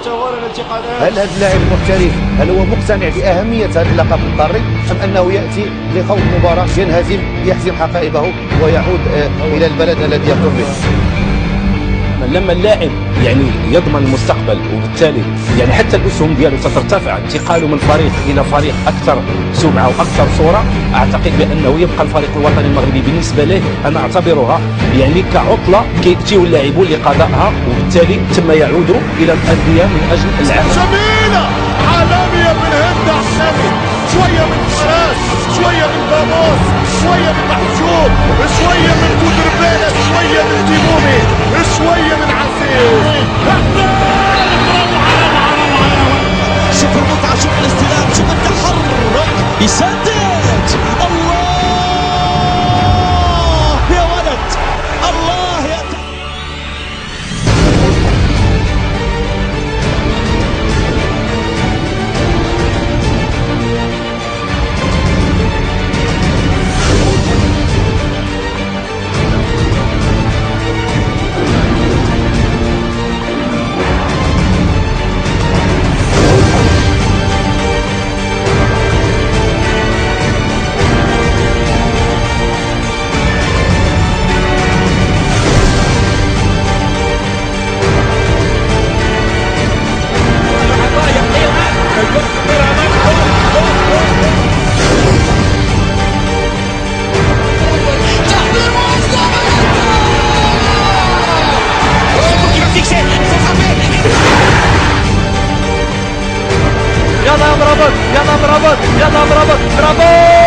توالى الانتقادات. هل هذا اللاعب المحترف هل هو مقتنع بأهمية هذا اللقب القاري أم أنه يأتي لخوض مباراة ينهزم يحزم حقائبه ويعود إلى البلد الذي يقطن به؟ لما اللاعب يعني يضمن المستقبل وبالتالي يعني حتى الاسهم ديالو ترتفع، انتقاله من فريق الى فريق اكثر سمعه واكثر صوره، اعتقد بانه يبقى الفريق الوطني المغربي بالنسبه له انا اعتبرها يعني كعطله كياتيو اللاعبون لقضائها، وبالتالي ثم يعودوا الى الانديه من اجل العمل. جميله عالميه من هند عسامي، شويه من فراس، شويه من باموس، شويه من محجوب، شويه من بودربالة، شويه من تيمومي، شويه من عزيز. شوف المتعه، شوف الاستلام، شوف التحرك، يسدد. الله يا ولد، الله يا يلا مرابط، يلا مرابط، يلا مرابط، برافو.